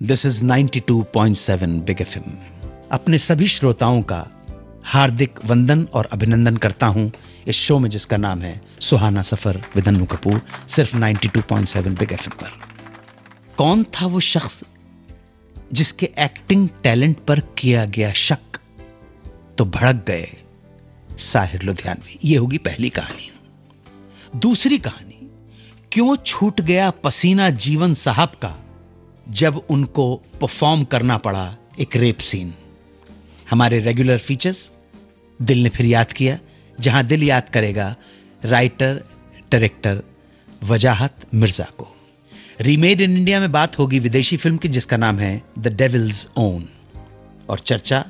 This is 92.7 big FM. अपने सभी श्रोताओं का हार्दिक वंदन और अभिनंदन करता हूं इस शो में जिसका नाम है सुहाना सफर विद अन्नू कपूर, सिर्फ 92.7 बिग एफएम पर। कौन था वो शख्स जिसके एक्टिंग टैलेंट पर किया गया शक तो भड़क गए साहिर लुधियानवी। ये होगी पहली कहानी। दूसरी कहानी, क्यों छूट गया पसीना जीवन साहब का जब उनको परफॉर्म करना पड़ा एक रेप सीन। हमारे रेगुलर फीचर्स दिल ने फिर याद किया, जहां दिल याद करेगा राइटर डायरेक्टर वजाहत मिर्जा को। रीमेड इन इंडिया में बात होगी विदेशी फिल्म की जिसका नाम है द डेविल्स ओन, और चर्चा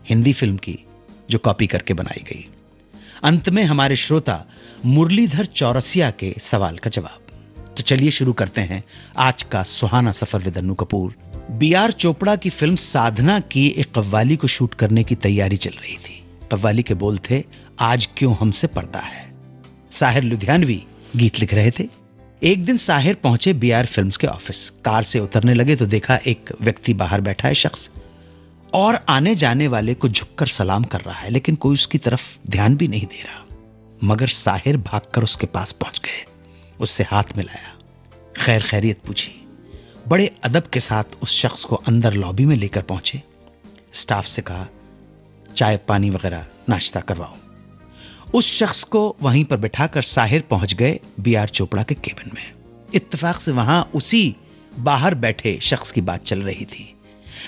हिंदी फिल्म की जो कॉपी करके बनाई गई। अंत में हमारे श्रोता मुरलीधर चौरसिया के सवाल का जवाब। तो चलिए शुरू करते हैं आज का सुहाना सफर विद अन्नू कपूर। बी.आर. चोपड़ा की फिल्म साधना की एक कव्वाली को शूट करने की तैयारी चल रही थी। कव्वाली के बोल थे, आज क्यों हमसे पर्दा है। साहिर लुधियानवी गीत लिख रहे थे। एक दिन साहिर पहुंचे बी.आर. फिल्म्स के ऑफिस। कार से उतरने लगे तो देखा एक व्यक्ति बाहर बैठा है शख्स, और आने जाने वाले को झुककर सलाम कर रहा है, लेकिन कोई उसकी तरफ ध्यान भी नहीं दे रहा। मगर साहिर भागकर उसके पास पहुंच गए, उससे हाथ मिलाया, खैर खैरियत पूछी। बड़े अदब के साथ उस शख्स को अंदर लॉबी में लेकर पहुंचे। स्टाफ से कहा, चाय पानी वगैरह नाश्ता करवाओ। उस शख्स को वहीं पर बिठाकर साहिर पहुंच गए बी.आर. चोपड़ा के केबिन में। इत्तेफाक से वहां उसी बाहर बैठे शख्स की बात चल रही थी।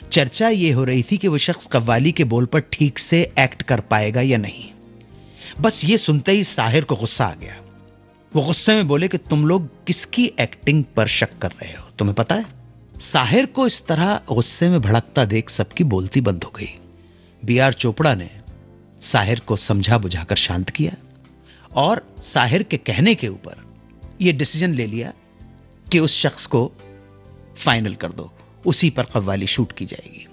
चर्चा यह हो रही थी कि वह शख्स कव्वाली के बोल पर ठीक से एक्ट कर पाएगा या नहीं। बस ये सुनते ही साहिर को गुस्सा आ गया। वो गुस्से में बोले कि तुम लोग किसकी एक्टिंग पर शक कर रहे हो, तुम्हें पता है? साहिर को इस तरह गुस्से में भड़कता देख सबकी बोलती बंद हो गई। बी.आर. चोपड़ा ने साहिर को समझा बुझाकर शांत किया और साहिर के कहने के ऊपर यह डिसीजन ले लिया कि उस शख्स को फाइनल कर दो, उसी पर कव्वाली शूट की जाएगी।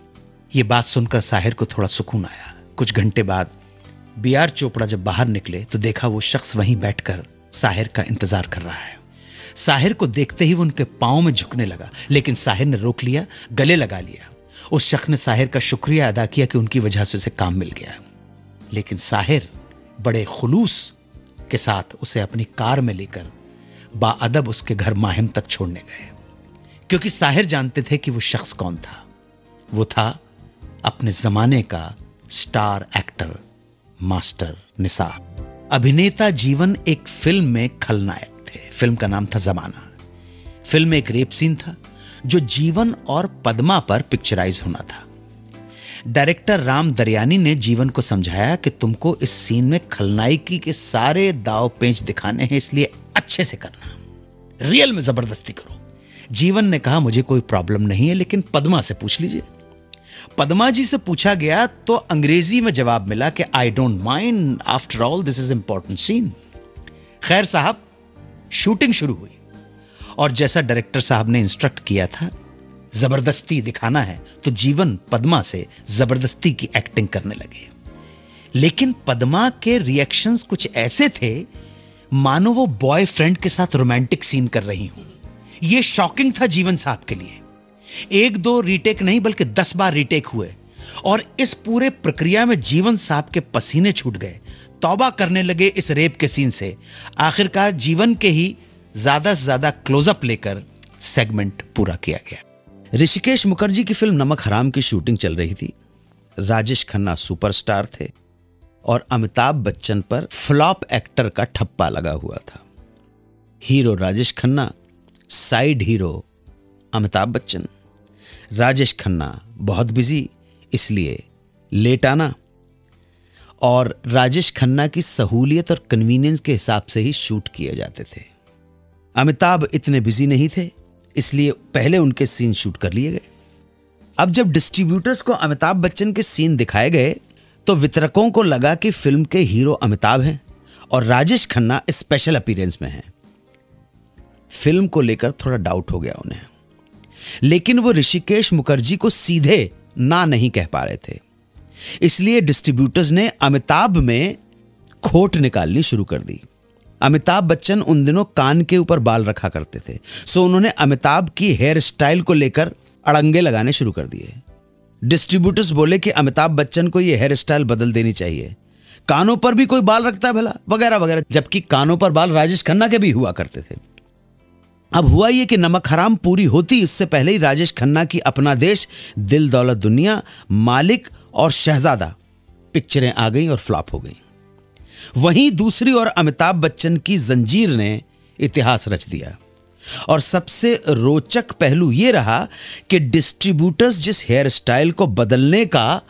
यह बात सुनकर साहिर को थोड़ा सुकून आया। कुछ घंटे बाद बी.आर. चोपड़ा जब बाहर निकले तो देखा वो शख्स वहीं बैठकर साहिर का इंतजार कर रहा है। साहिर को देखते ही वो उनके पांव में झुकने लगा, लेकिन साहिर ने रोक लिया, गले लगा लिया। उस शख्स ने साहिर का शुक्रिया अदा किया कि उनकी वजह से उसे काम मिल गया, लेकिन साहिर बड़े खुलूस के साथ उसे अपनी कार में लेकर बाअदब उसके घर माहिम तक छोड़ने गए, क्योंकि साहिर जानते थे कि वो शख्स कौन था। वो था अपने जमाने का स्टार एक्टर मास्टर निसार। अभिनेता जीवन एक फिल्म में खलनायक थे। फिल्म का नाम था जमाना। फिल्म में एक रेप सीन था जो जीवन और पद्मा पर पिक्चराइज होना था। डायरेक्टर राम दरियानी ने जीवन को समझाया कि तुमको इस सीन में खलनायकी के सारे दाव पेंच दिखाने हैं, इसलिए अच्छे से करना, रियल में जबरदस्ती करो। जीवन ने कहा, मुझे कोई प्रॉब्लम नहीं है, लेकिन पद्मा से पूछ लीजिए। पद्मा जी से पूछा गया तो अंग्रेजी में जवाब मिला कि I don't mind, after all this is important scene. खैर साहब, शूटिंग शुरू हुई और जैसा डायरेक्टर साहब ने इंस्ट्रक्ट किया था, जबरदस्ती दिखाना है, तो जीवन पद्मा से जबरदस्ती की एक्टिंग करने लगे। लेकिन पद्मा के रिएक्शंस कुछ ऐसे थे मानो वो बॉयफ्रेंड के साथ रोमांटिक सीन कर रही हूं। यह शॉकिंग था जीवन साहब के लिए। एक दो रीटेक नहीं बल्कि 10 बार रीटेक हुए, और इस पूरे प्रक्रिया में जीवन साहब के पसीने छूट गए। तौबा करने लगे इस रेप के सीन से। आखिरकार जीवन के ही ज्यादा से ज्यादा क्लोजअप लेकर सेगमेंट पूरा किया गया। ऋषिकेश मुखर्जी की फिल्म नमक हराम की शूटिंग चल रही थी। राजेश खन्ना सुपरस्टार थे और अमिताभ बच्चन पर फ्लॉप एक्टर का ठप्पा लगा हुआ था। Hero Rajesh Khanna, side hero Amitabh Bachchan. Rajesh Khanna बहुत बिजी, इसलिए लेट आना, और राजेश खन्ना की सहूलियत और कन्वीनियंस के हिसाब से ही शूट किए जाते थे। अमिताभ इतने बिजी नहीं थे, इसलिए पहले उनके सीन शूट कर लिए गए। अब जब डिस्ट्रीब्यूटर्स को अमिताभ बच्चन के सीन दिखाए गए तो वितरकों को लगा कि फिल्म के हीरो अमिताभ हैं और राजेश खन्ना स्पेशल अपीयरेंस में हैं। फिल्म को लेकर थोड़ा डाउट हो गया उन्हें, लेकिन वो ऋषिकेश मुखर्जी को सीधे ना नहीं कह पा रहे थे, इसलिए डिस्ट्रीब्यूटर्स ने अमिताभ में खोट निकालनी शुरू कर दी। अमिताभ बच्चन उन दिनों कान के ऊपर बाल रखा करते थे, सो उन्होंने अमिताभ की हेयर स्टाइल को लेकर अड़ंगे लगाने शुरू कर दिए। डिस्ट्रीब्यूटर्स बोले कि अमिताभ बच्चन को ये हेयर स्टाइल बदल देनी चाहिए, कानों पर भी कोई बाल रखता है भला, वगैरह वगैरह, जबकि कानों पर बाल राजेश खन्ना के भी हुआ करते थे। अब हुआ ये कि नमक हराम पूरी होती इससे पहले ही राजेश खन्ना की अपना देश, दिल दौलत दुनिया, मालिक और शहजादा पिक्चरें आ गईं और फ्लॉप हो गईं। वहीं दूसरी ओर अमिताभ बच्चन की जंजीर ने इतिहास रच दिया। और सबसे रोचक पहलू यह रहा कि डिस्ट्रीब्यूटर्स जिस हेयर स्टाइल को बदलने का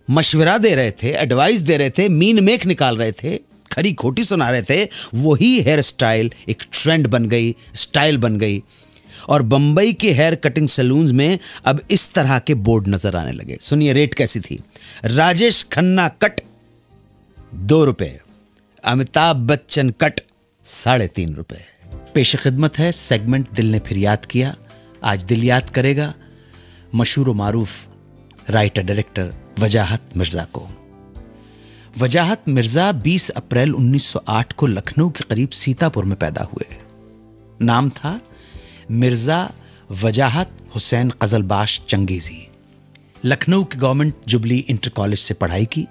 मशवरा दे रहे थे, एडवाइस दे रहे थे, मीन मेख निकाल रहे थे, खरी खोटी सुना रहे थे, वही हेयर स्टाइल एक ट्रेंड बन गई, स्टाइल बन गई। और बंबई के हेयर कटिंग सैलून्स में अब इस तरह के बोर्ड नजर आने लगे। सुनिए रेट कैसी थी। राजेश खन्ना कट 2 रुपए, अमिताभ बच्चन कट 3.5 रुपए। पेश खिदमत है सेगमेंट दिल ने फिर याद किया। आज दिल याद करेगा मशहूर मारूफ राइटर डायरेक्टर वजाहत मिर्जा को। वजाहत मिर्जा 20 अप्रैल 1908 को लखनऊ के करीब सीतापुर में पैदा हुए। नाम था मिर्जा वजाहत हुसैन कजलबाश चंगेजी। लखनऊ के गवर्नमेंट जुबली इंटर कॉलेज से पढ़ाई की।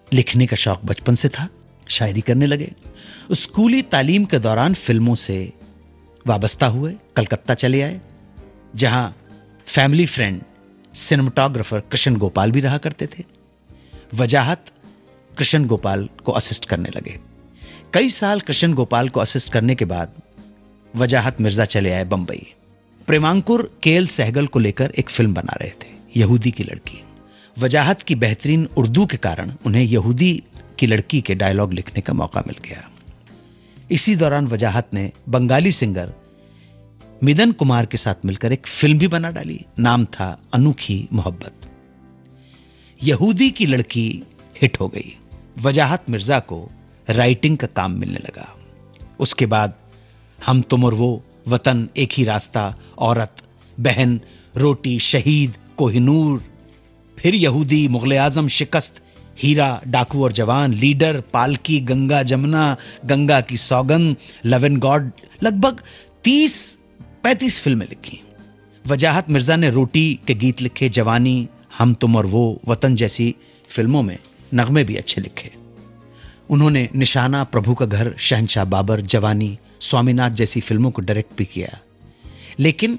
लिखने का शौक बचपन से था, शायरी करने लगे। स्कूली तालीम के दौरान फिल्मों से वाबस्ता हुए, कलकत्ता चले आए, जहां family friend cinematographer Krishna Gopal भी रहा करते थे। वजाहत कृष्ण गोपाल को असिस्ट करने लगे। कई साल कृष्ण गोपाल को असिस्ट करने के बाद वजाहत मिर्जा चले आए बंबई। प्रेमांकुर केएल सहगल को लेकर एक फिल्म बना रहे थे, यहूदी की लड़की। वजाहत की बेहतरीन उर्दू के कारण उन्हें यहूदी की लड़की के डायलॉग लिखने का मौका मिल गया। इसी दौरान वजाहत ने बंगाली सिंगर मिदन कुमार के साथ मिलकर एक फिल्म भी बना डाली। नाम था अनोखी मोहब्बत। यहूदी की लड़की हिट हो गई। वजाहत मिर्जा को राइटिंग का काम मिलने लगा। उसके बाद हम तुम और वो, वतन, एक ही रास्ता, औरत, बहन, रोटी, शहीद, कोहिनूर, फिर यहूदी, मुगले आजम, शिकस्त, हीरा, डाकू और जवान, लीडर, पालकी, गंगा जमुना, गंगा की सौगंध, लव एंड गॉड, लगभग 30-35 फिल्में लिखी। वजाहत मिर्जा ने रोटी के गीत लिखे, जवानी, हम तुम और वो, वतन जैसी फिल्मों में नगमे भी अच्छे लिखे। उन्होंने निशाना, प्रभु का घर, शहंशाह बाबर, जवानी, स्वामीनाथ जैसी फिल्मों को डायरेक्ट भी किया। लेकिन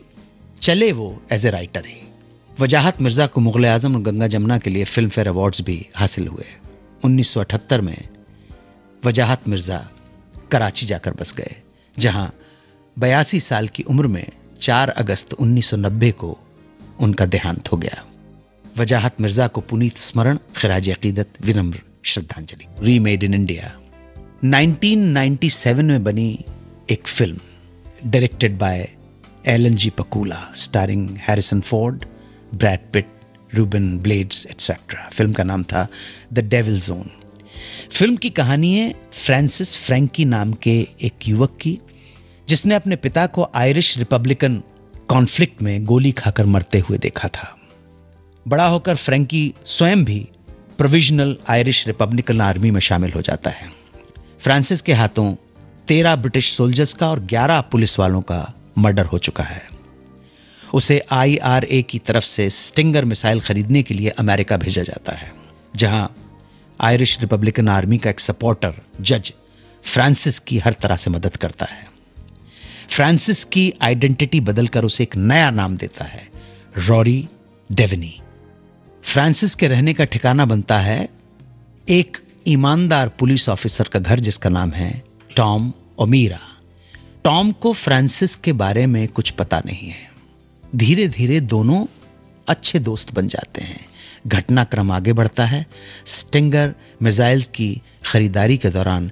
चले वो एज ए राइटर ही। वजाहत मिर्जा को मुगले आजम और गंगा जमुना के लिए फिल्म फेयर अवार्ड्स भी हासिल हुए। 1978 में वजाहत मिर्जा कराची जाकर बस गए, जहां 82 साल की उम्र में 4 अगस्त 1990 को उनका देहांत हो गया। वजाहत मिर्जा को पुनीत स्मरण, खिराज अकीदत, विनम्र श्रद्धांजलि। रीमेड इन इंडिया 1997 में बनी एक film directed by Alan J Pakula, starring Harrison Ford, Brad Pitt, Ruben Blades etcetera. Film का नाम था द डेविल जोन। फिल्म की कहानी है फ्रांसिस फ्रैंकी नाम के एक युवक की, जिसने अपने पिता को आयरिश रिपब्लिकन कॉन्फ्लिक्ट में गोली खाकर मरते हुए देखा था। बड़ा होकर फ्रैंकी स्वयं भी प्रोविजनल आयरिश रिपब्लिकन आर्मी में शामिल हो जाता है। फ्रांसिस के हाथों 13 ब्रिटिश सोल्जर्स का और 11 पुलिस वालों का मर्डर हो चुका है। उसे IRA की तरफ से स्टिंगर मिसाइल खरीदने के लिए अमेरिका भेजा जाता है, जहां आयरिश रिपब्लिकन आर्मी का एक सपोर्टर जज फ्रांसिस की हर तरह से मदद करता है। फ्रांसिस की आइडेंटिटी बदलकर उसे एक नया नाम देता है, रॉरी डेवनी। फ्रांसिस के रहने का ठिकाना बनता है एक ईमानदार पुलिस ऑफिसर का घर, जिसका नाम है टॉम ओमीरा। टॉम को फ्रांसिस के बारे में कुछ पता नहीं है। धीरे धीरे दोनों अच्छे दोस्त बन जाते हैं। घटनाक्रम आगे बढ़ता है। स्टिंगर मिसाइल्स की खरीदारी के दौरान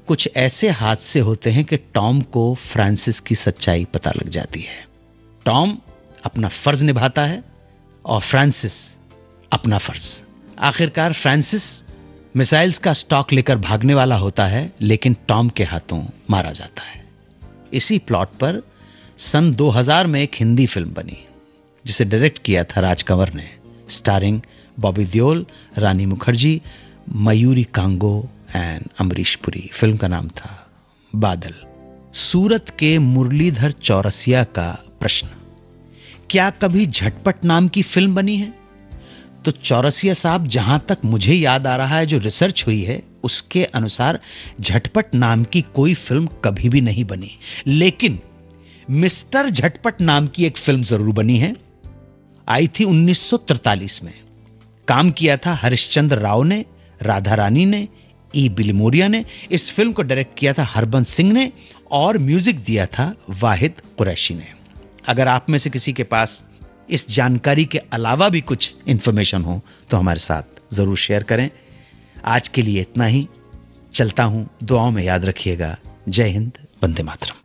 कुछ ऐसे हादसे होते हैं कि टॉम को फ्रांसिस की सच्चाई पता लग जाती है। टॉम अपना फर्ज निभाता है और फ्रांसिस अपना फर्ज। आखिरकार फ्रांसिस मिसाइल्स का स्टॉक लेकर भागने वाला होता है, लेकिन टॉम के हाथों मारा जाता है। इसी प्लॉट पर सन 2000 में एक हिंदी फिल्म बनी, जिसे डायरेक्ट किया था राज कंवर ने, starring Bobby Deol, Rani Mukherjee, Mayuri Congo and Amrish Puri. Film का नाम था बादल। सूरत के मुरलीधर चौरसिया का प्रश्न क्या कभी झटपट नाम की फिल्म बनी है? तो चौरसिया साहब, जहां तक मुझे याद आ रहा है, जो रिसर्च हुई है उसके अनुसार झटपट नाम की कोई फिल्म कभी भी नहीं बनी। लेकिन मिस्टर झटपट नाम की एक फिल्म जरूर बनी है, आई थी 1943 में। काम किया था हरिश्चंद्र राव ने, राधा रानी ने, ई बिलिमोरिया ने। इस फिल्म को डायरेक्ट किया था हरबंस सिंह ने और म्यूजिक दिया था वाहिद कुरैशी ने। अगर आप में से किसी के पास इस जानकारी के अलावा भी कुछ इंफॉर्मेशन हो तो हमारे साथ जरूर शेयर करें। आज के लिए इतना ही। चलता हूं, दुआओं में याद रखिएगा। जय हिंद, वंदे मातरम।